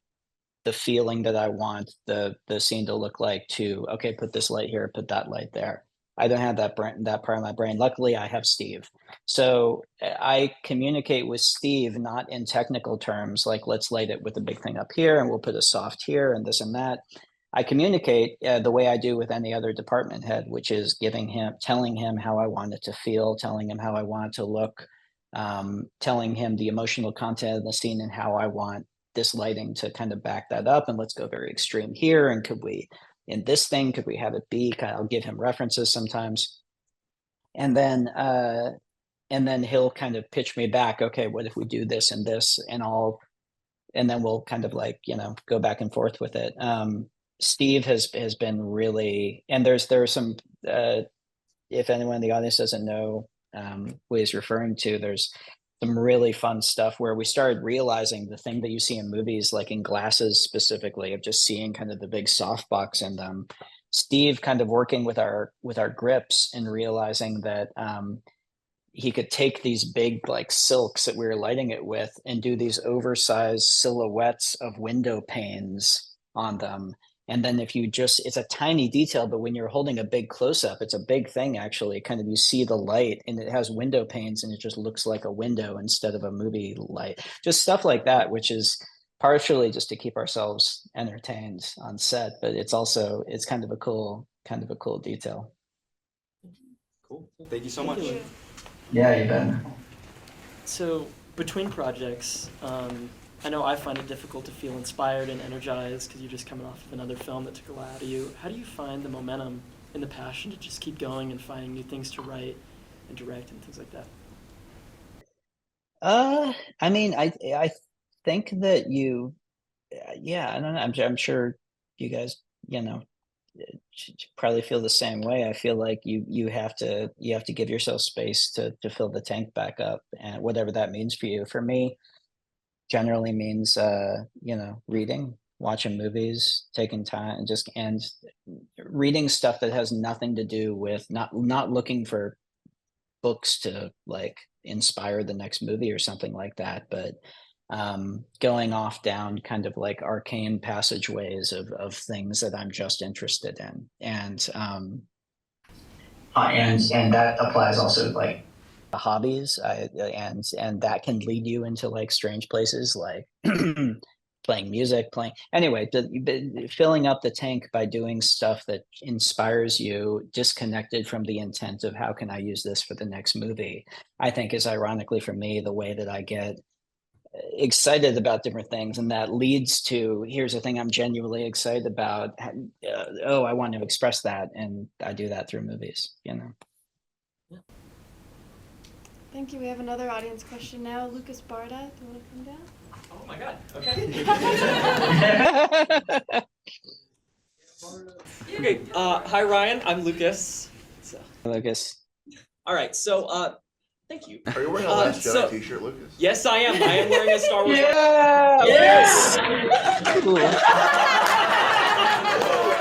the feeling that I want the scene to look like to, okay, put this light here, put that light there. I don't have that part of my brain. Luckily, I have Steve. So I communicate with Steve not in technical terms, like let's light it with a big thing up here and we'll put a soft here and this and that. I communicate the way I do with any other department head, which is telling him how I want it to feel, telling him how I want it to look, telling him the emotional content of the scene and how I want this lighting to kind of back that up. And let's go very extreme here. And could we have it be? I'll give him references sometimes. And then he'll kind of pitch me back, okay, what if we do this and this, and then we'll kind of go back and forth with it. Steve has been really, and there are some, if anyone in the audience doesn't know who he's referring to, there's some really fun stuff where we started realizing the thing that you see in movies, like in glasses specifically, of just seeing kind of the big softbox in them. Steve kind of working with our grips and realizing that he could take these big silks that we were lighting it with and do these oversized silhouettes of window panes on them. And then it's a tiny detail, but when you're holding a big close-up, it's a big thing actually. Kind of you see the light and it has window panes and it just looks like a window instead of a movie light. Just stuff like that, which is partially just to keep ourselves entertained on set, but it's kind of a cool detail. Cool. Thank you so much. Yeah, you bet. So between projects, I know I find it difficult to feel inspired and energized because you're just coming off of another film that took a lot out of you. How do you find the momentum and the passion to just keep going and finding new things to write and direct and things like that? I mean, I think that you, yeah, I don't know. I'm sure you guys, you know, probably feel the same way. I feel like you have to give yourself space to fill the tank back up, and whatever that means for you. For me, generally means you know, reading, watching movies, taking time, and reading stuff that has nothing to do with not looking for books to like inspire the next movie or something like that, but going off down kind of like arcane passageways of things that I'm just interested in, and that applies also like hobbies. And that can lead you into like strange places, like playing music, playing anyway. Filling up the tank by doing stuff that inspires you, disconnected from the intent of how can I use this for the next movie, I think is ironically for me the way that I get excited about different things, and that leads to here's the thing I'm genuinely excited about. Oh, I want to express that, and I do that through movies, you know. Thank you. We have another audience question now. Lucas Barda, do you want to come down? Oh my God. Okay. Okay. Hi, Ryan. I'm Lucas. Lucas. All right. So, thank you. Are you wearing a Last Jedi t-shirt, Lucas? Yes, I am. I am wearing a Star Wars. Yeah. Yes.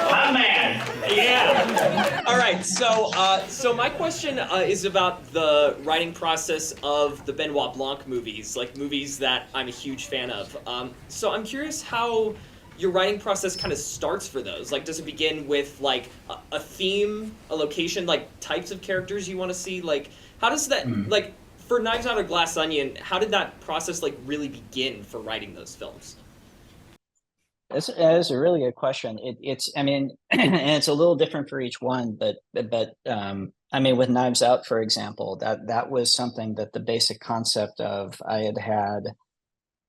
My man. Yeah. All right. So my question is about the writing process of the Benoit Blanc movies, like movies that I'm a huge fan of. So I'm curious how your writing process kind of starts for those. Like, does it begin with like a theme, a location, like types of characters you want to see? Like, how does that like for Knives Out or Glass Onion? How did that process like really begin for writing those films? That's a really good question. It's I mean, and it's a little different for each one, but I mean, with Knives Out, for example, that was something that the basic concept of I had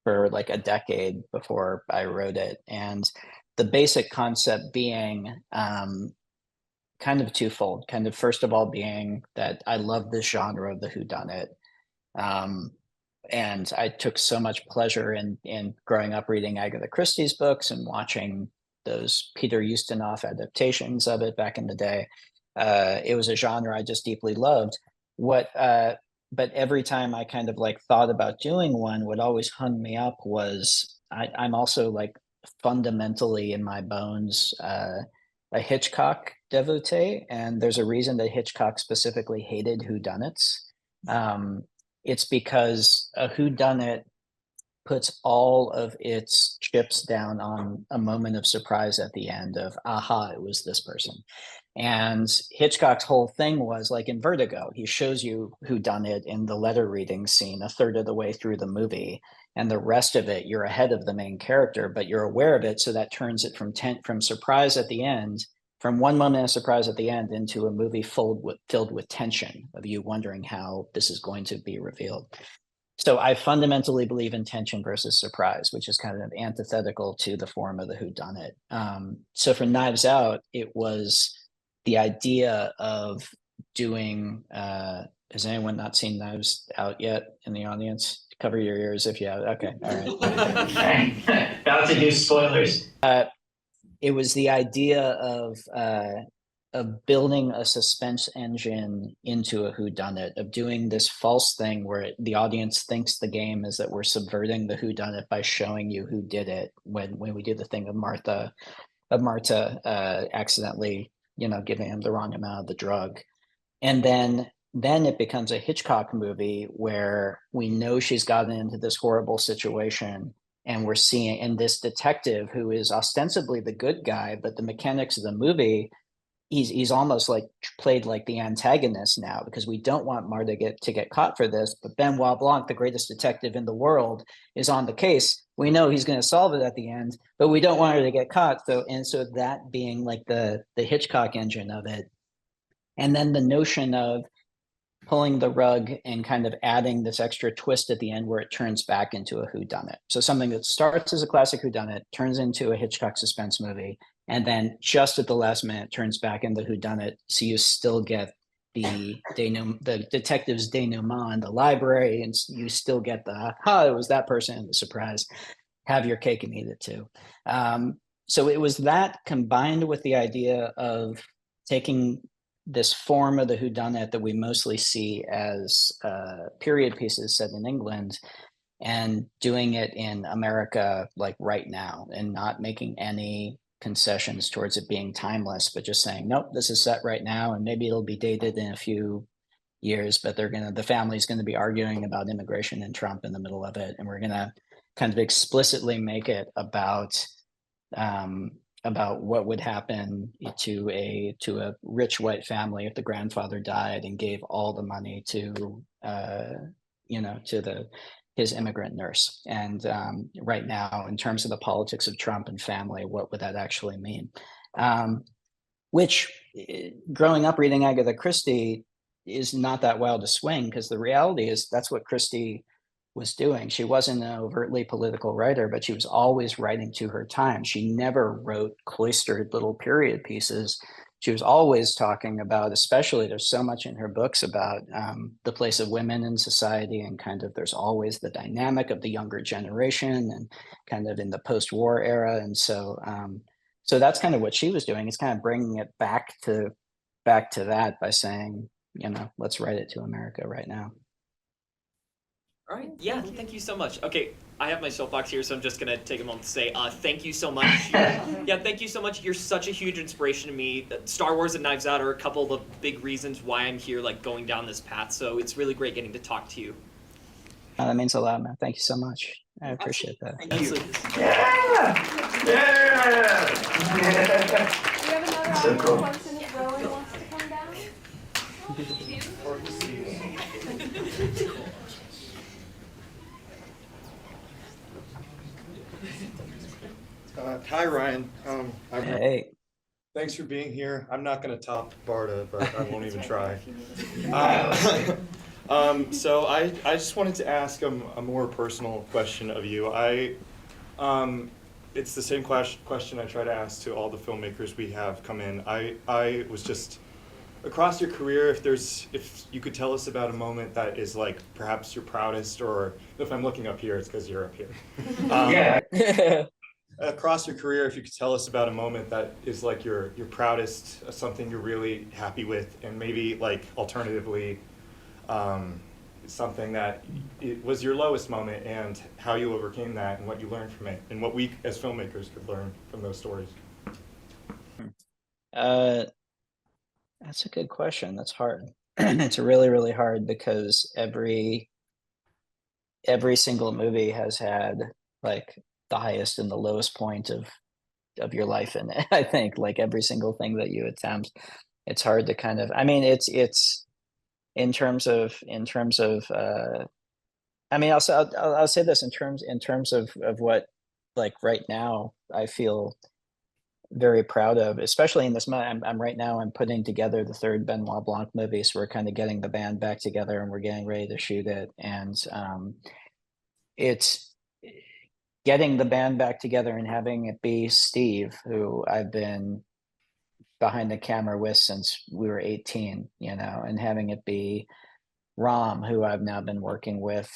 for like a decade before I wrote it, and the basic concept being kind of twofold. Kind of first of all being that I love this genre of the whodunit. And I took so much pleasure in growing up reading Agatha Christie's books and watching those Peter Ustinov adaptations of it back in the day. It was a genre I just deeply loved. But every time I kind of like thought about doing one, what always hung me up was I'm also like fundamentally in my bones a Hitchcock devotee, and there's a reason that Hitchcock specifically hated whodunits. It's because a whodunit puts all of its chips down on a moment of surprise at the end of, aha, it was this person. And Hitchcock's whole thing was like in Vertigo, he shows you whodunit in the letter reading scene a third of the way through the movie. And the rest of it, you're ahead of the main character, but you're aware of it. So that turns it from surprise at the end, from one moment of surprise at the end, into a movie filled with tension of you wondering how this is going to be revealed. So I fundamentally believe in tension versus surprise, which is kind of antithetical to the form of the whodunit. So for Knives Out, it was the idea of doing, has anyone not seen Knives Out yet in the audience? Cover your ears if you have. Okay, all right. About to do spoilers. It was the idea of building a suspense engine into a whodunit, of doing this false thing where the audience thinks the game is that we're subverting the whodunit by showing you who did it. When we do the thing of Martha accidentally, you know, giving him the wrong amount of the drug, and then it becomes a Hitchcock movie where we know she's gotten into this horrible situation. And we're seeing, and this detective who is ostensibly the good guy, but the mechanics of the movie, he's almost like played like the antagonist now, because we don't want Marta to get caught for this. But Benoit Blanc, the greatest detective in the world, is on the case. We know he's going to solve it at the end, but we don't want her to get caught. So that being like the Hitchcock engine of it, and then the notion of pulling the rug and kind of adding this extra twist at the end where it turns back into a whodunit. So something that starts as a classic whodunit, turns into a Hitchcock suspense movie, and then just at the last minute turns back into whodunit. So you still get the detective's denouement in the library, and you still get the it was that person, the surprise. Have your cake and eat it too. So it was that combined with the idea of taking this form of the whodunit that we mostly see as period pieces set in England and doing it in America like right now, and not making any concessions towards it being timeless, but just saying, nope, this is set right now, and maybe it'll be dated in a few years, but the family's going to be arguing about immigration and Trump in the middle of it, and we're going to kind of explicitly make it about what would happen to a rich white family if the grandfather died and gave all the money to his immigrant nurse. And right now, in terms of the politics of Trump and family, what would that actually mean? Which, growing up reading Agatha Christie, is not that wild to swing, because the reality is that's what Christie was doing. She wasn't an overtly political writer, but she was always writing to her time. She never wrote cloistered little period pieces. She was always talking about, especially there's so much in her books about the place of women in society, and kind of there's always the dynamic of the younger generation and kind of in the post-war era. And so that's kind of what she was doing. It's kind of bringing it back to that by saying, let's write it to America right now. All right. Yeah, thank you so much. Okay, I have my soapbox here, so I'm just going to take a moment to say thank you so much. Thank you so much. You're such a huge inspiration to me. Star Wars and Knives Out are a couple of the big reasons why I'm here, like going down this path. So it's really great getting to talk to you. That means a lot, man. Thank you so much. I appreciate that. Thank you. We have another audience person in row and wants to come down. Hi, Ryan. Hey. Thanks for being here. I'm not going to top Barta, but I won't even try. So I just wanted to ask a more personal question of you. It's the same question I try to ask to all the filmmakers we have come in. I was just, across your career, if you could tell us about a moment that is like perhaps your proudest, or if I'm looking up here, it's because you're up here. Yeah. Across your career, if you could tell us about a moment that is like your proudest, something you're really happy with, and maybe like alternatively, something that it was your lowest moment, and how you overcame that, and what you learned from it, and what we as filmmakers could learn from those stories. That's a good question. That's hard. It's really, really hard, because every single movie has had like the highest and the lowest point of your life in it. I think like every single thing that you attempt, it's hard to kind of, I mean, it's in terms of I mean, I'll say this in terms of what, like right now I feel very proud of, especially in this month. I'm right now, I'm putting together the third Benoit Blanc movie. So we're kind of getting the band back together, and we're getting ready to shoot it. And it's getting the band back together and having it be Steve, who I've been behind the camera with since we were 18, and having it be Ram, who I've now been working with,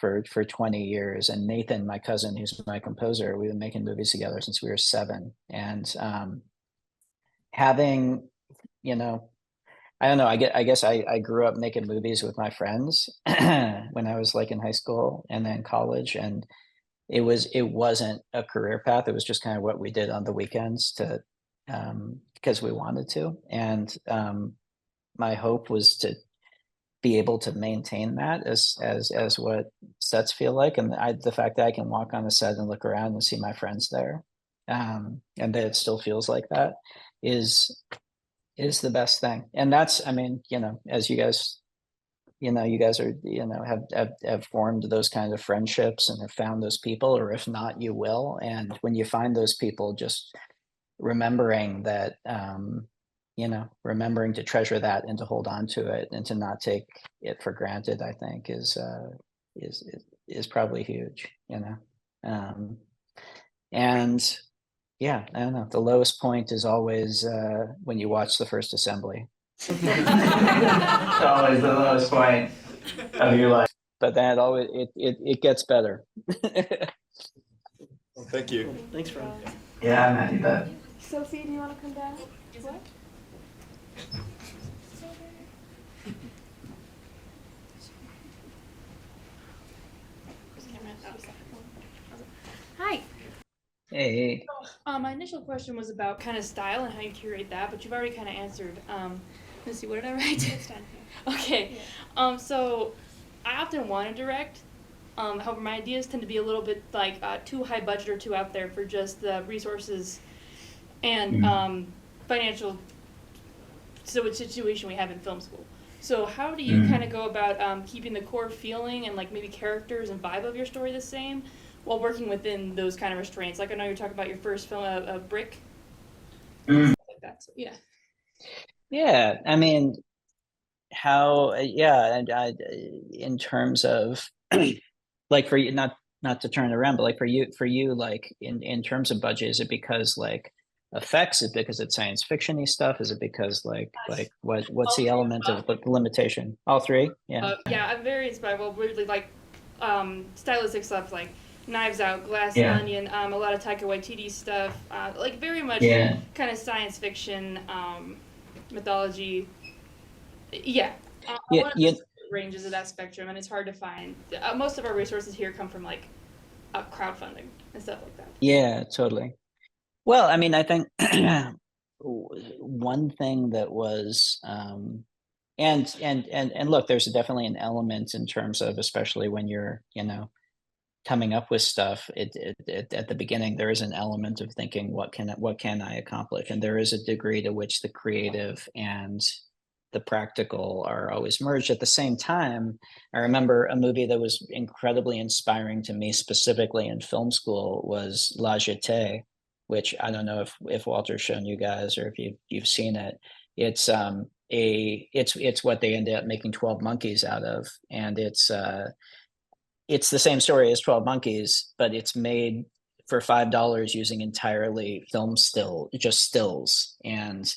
for 20 years, and Nathan, my cousin, who's my composer. We've been making movies together since we were 7. And having, I don't know, I guess I grew up making movies with my friends when I was like in high school and then college, and it wasn't a career path. It was just kind of what we did on the weekends because we wanted to. And my hope was to be able to maintain that as what sets feel like. And the fact that I can walk on a set and look around and see my friends there, and that it still feels like that is the best thing. And that's, I mean, as you guys are, have formed those kind of friendships and have found those people, or if not, you will. And when you find those people, just remembering that, remembering to treasure that and to hold on to it and to not take it for granted, I think is probably huge, and yeah, I don't know. The lowest point is always when you watch the first assembly. It's always the lowest point of your life. But then it gets better. Well, thank you. Thanks, Fred. Yeah, man, you bet. Sophie, do you want to come down? What? Hi. Hey. My initial question was about kind of style and how you curate that, but you've already kind of answered. Let's see, what did I write? It's down here. Okay. So I often want to direct. However, my ideas tend to be a little bit like too high budget or too out there for just the resources and financial situation we have in film school. So how do you kind of go about keeping the core feeling and like maybe characters and vibe of your story the same while working within those kind of restraints? Like I know you're talking about your first film, Brick. Stuff like that. So, yeah. Yeah, I mean, and in terms of like for you, not to turn it around, but like for you, like in terms of budget, is it because like effects? Is it because it's science fiction-y stuff? Is it because like what's the element of the limitation? All three? Yeah. Yeah, I'm very inspired. Well, weirdly, like stylistic stuff like Knives Out, Glass Yeah. Onion, a lot of Taika Waititi stuff, like very much kind of science fiction, mythology. Yeah. Yeah, One of yeah. the ranges of that spectrum, and it's hard to find. Most of our resources here come from like crowdfunding and stuff like that. Yeah, totally. Well, I mean, I think one thing that was and look, there's definitely an element in terms of, especially when you're, coming up with stuff, it at the beginning, there is an element of thinking, what can I accomplish? And there is a degree to which the creative and the practical are always merged. At the same time, I remember a movie that was incredibly inspiring to me, specifically in film school, was La Jetée, which I don't know if Walter's shown you guys or if you've seen it. It's it's what they ended up making 12 Monkeys out of, and it's the same story as 12 Monkeys, but it's made for $5 using entirely just stills, and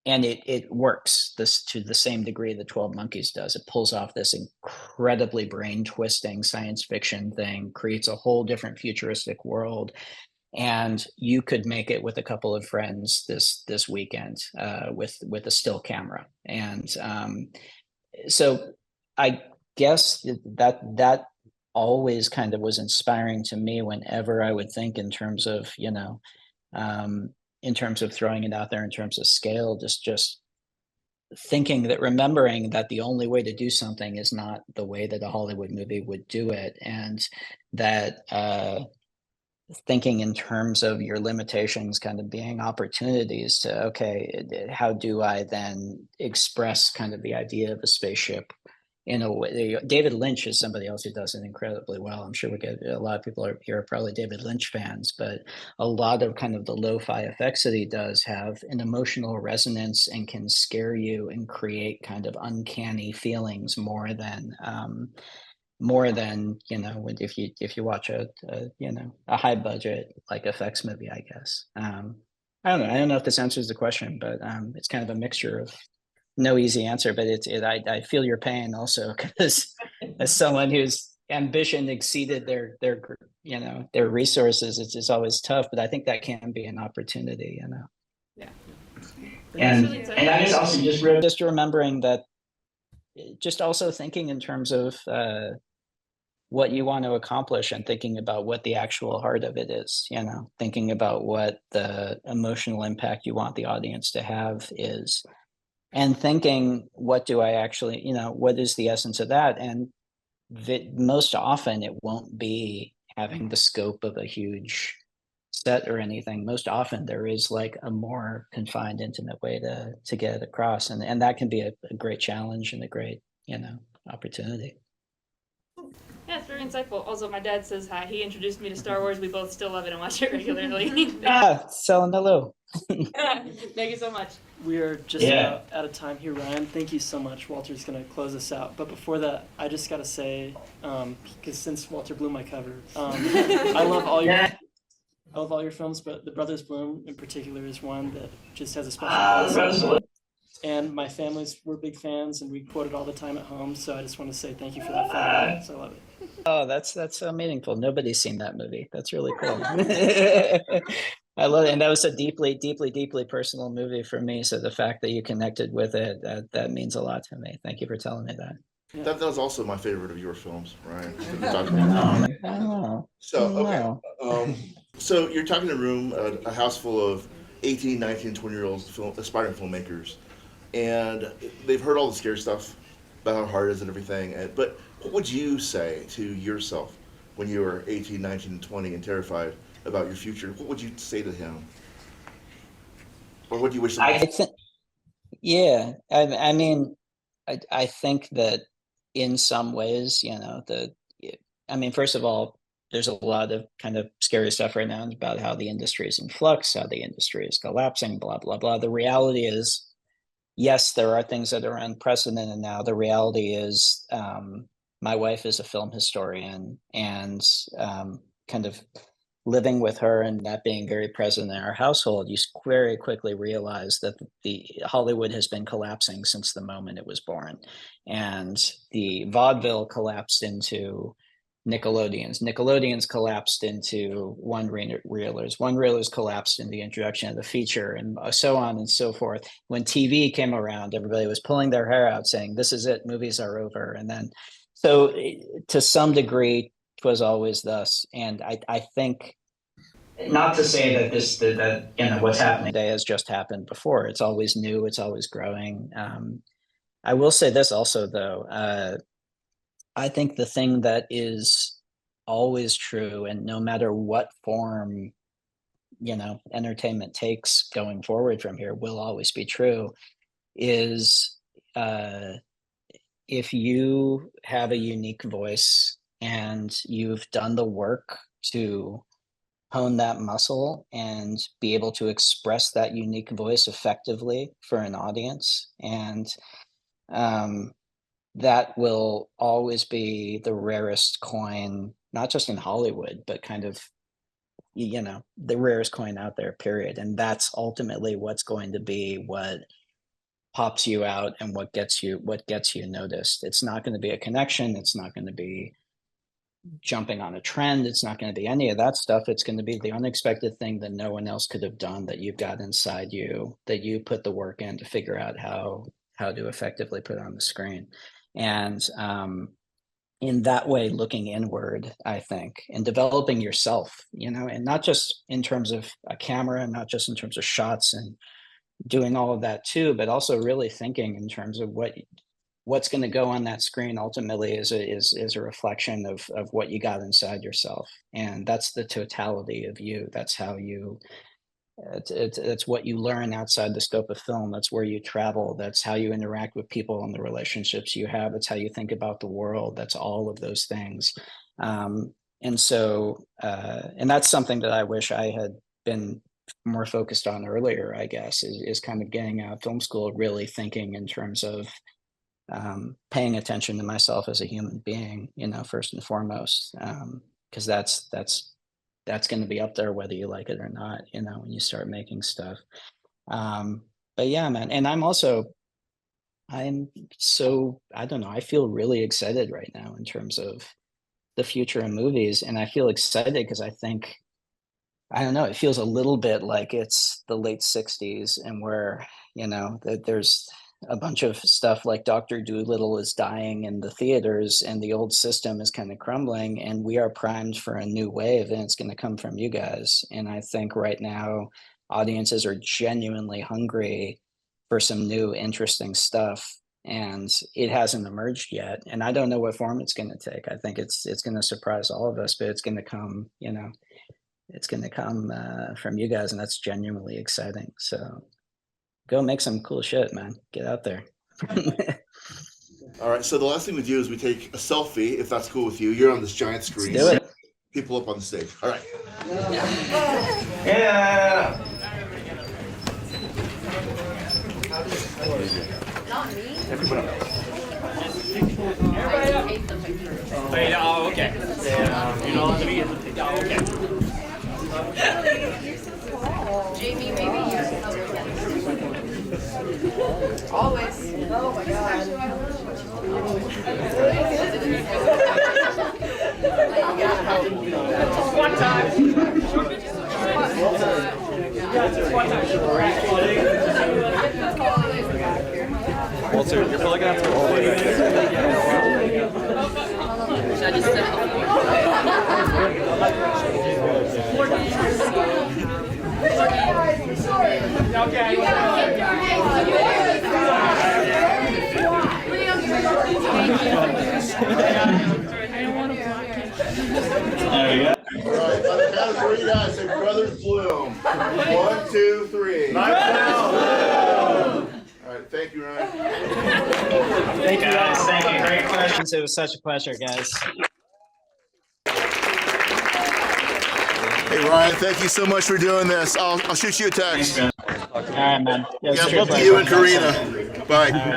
it works this to the same degree that 12 Monkeys does. It pulls off this incredibly brain twisting science fiction thing, creates a whole different futuristic world, and you could make it with a couple of friends this weekend with a still camera. And so I guess that always kind of was inspiring to me whenever I would think in terms of in terms of throwing it out there in terms of scale, just thinking that, remembering that the only way to do something is not the way that a Hollywood movie would do it, and that thinking in terms of your limitations kind of being opportunities to, okay, how do I then express kind of the idea of a spaceship in a way? David Lynch is somebody else who does it incredibly well. I'm sure we get a lot of people here are probably David Lynch fans, but a lot of kind of the lo-fi effects that he does have an emotional resonance and can scare you and create kind of uncanny feelings more than if you watch a high budget like effects movie, I guess. I don't know if this answers the question, but it's kind of a mixture of no easy answer, but I feel your pain also, because as someone whose ambition exceeded their resources, it's always tough, but I think that can be an opportunity, Yeah. And Really I guess also just remembering that, just also thinking in terms of what you want to accomplish and thinking about what the actual heart of it is, thinking about what the emotional impact you want the audience to have is, and thinking, what do I actually, what is the essence of that? And most often it won't be having the scope of a huge set or anything. Most often there is like a more confined, intimate way to get it across. And that can be a great challenge and a great, opportunity. Yeah, it's very insightful. Also, my dad says hi. He introduced me to Star Wars. We both still love it and watch it regularly. Selling hello. Thank you so much. We are just about out of time here, Ryan. Thank you so much. Walter's going to close us out. But before that, I just got to say, because since Walter blew my cover, I love all your films, but The Brothers Bloom in particular is one that just has a special place. And my families were big fans, and we quote it all the time at home. So I just want to say thank you for that film. So I love it. Oh, that's so meaningful. Nobody's seen that movie. That's really cool. I love it, and that was a deeply, deeply, deeply personal movie for me. So the fact that you connected with it, that means a lot to me. Thank you for telling me that. Yeah. That was also my favorite of your films, Ryan. Oh, So, okay. So you're talking in a room, a house full of 18, 19, 20-year-olds, aspiring filmmakers, and they've heard all the scary stuff about how hard it is and everything. But what would you say to yourself when you were 18, 19, and 20 and terrified about your future? What would you say to him? Or what do you wish I think, yeah, I mean, I think that in some ways, first of all, there's a lot of kind of scary stuff right now about how the industry is in flux, how the industry is collapsing, blah, blah, blah. The reality is, yes, there are things that are unprecedented now. The reality is, my wife is a film historian, and kind of living with her and that being very present in our household, you very quickly realize that the Hollywood has been collapsing since the moment it was born. And the vaudeville collapsed into Nickelodeons collapsed into one-reelers collapsed in the introduction of the feature, and so on and so forth. When TV came around, everybody was pulling their hair out saying, this is it, movies are over. And then, so to some degree, it was always thus. And I think, not to say that what's happening today has just happened before. It's always new, it's always growing. I will say this also, though. I think the thing that is always true, and no matter what form, entertainment takes going forward from here, will always be true, is if you have a unique voice and you've done the work to hone that muscle and be able to express that unique voice effectively for an audience, and that will always be the rarest coin, not just in Hollywood, but kind of, the rarest coin out there, period. And that's ultimately what's going to be what pops you out and what gets you noticed. It's not going to be a connection. It's not going to be jumping on a trend. It's not going to be any of that stuff. It's going to be the unexpected thing that no one else could have done, that you've got inside you, that you put the work in to figure out how to effectively put on the screen. And in that way, looking inward, I think, and developing yourself, and not just in terms of a camera, and not just in terms of shots and doing all of that too, but also really thinking in terms of what's going to go on that screen ultimately is a reflection of what you got inside yourself. And that's the totality of you. That's how you, it's what you learn outside the scope of film. That's where you travel. That's how you interact with people and the relationships you have. It's how you think about the world. That's all of those things. And so, and that's something that I wish I had been more focused on earlier, I guess, is kind of getting out of film school, really thinking in terms of paying attention to myself as a human being, first and foremost, because that's going to be up there whether you like it or not, when you start making stuff. But yeah, man. And I don't know, I feel really excited right now in terms of the future of movies. And I feel excited because I think, I don't know, it feels a little bit like it's the late 60s, and where, that there's a bunch of stuff like Dr. Dolittle is dying in the theaters and the old system is kind of crumbling, and we are primed for a new wave, and it's going to come from you guys. And I think right now audiences are genuinely hungry for some new interesting stuff, and it hasn't emerged yet. And I don't know what form it's going to take. I think it's going to surprise all of us, but it's going to come, it's going to come from you guys, and that's genuinely exciting. So go make some cool shit, man. Get out there. All right, so the last thing we do is we take a selfie, if that's cool with you. You're on this giant screen. Do it. People up on the stage. All right. Yeah. Everyone up. Wait, oh, okay. You know, let me get the picture. Oh, okay. Jamie, maybe you always. Oh my God. One time. Walter, you're probably gonna have to go all the way back there. Should I just sit Okay. There you go. All right, by the count of three, guys, say Brothers Bloom. 1, 2, 3. All right, thank you, Ryan. Thank you guys. Thank you. Great questions. It was such a pleasure, guys. Hey, Ryan, thank you so much for doing this. I'll shoot you a text. All right, man. Yeah, love to you and Karina. Bye.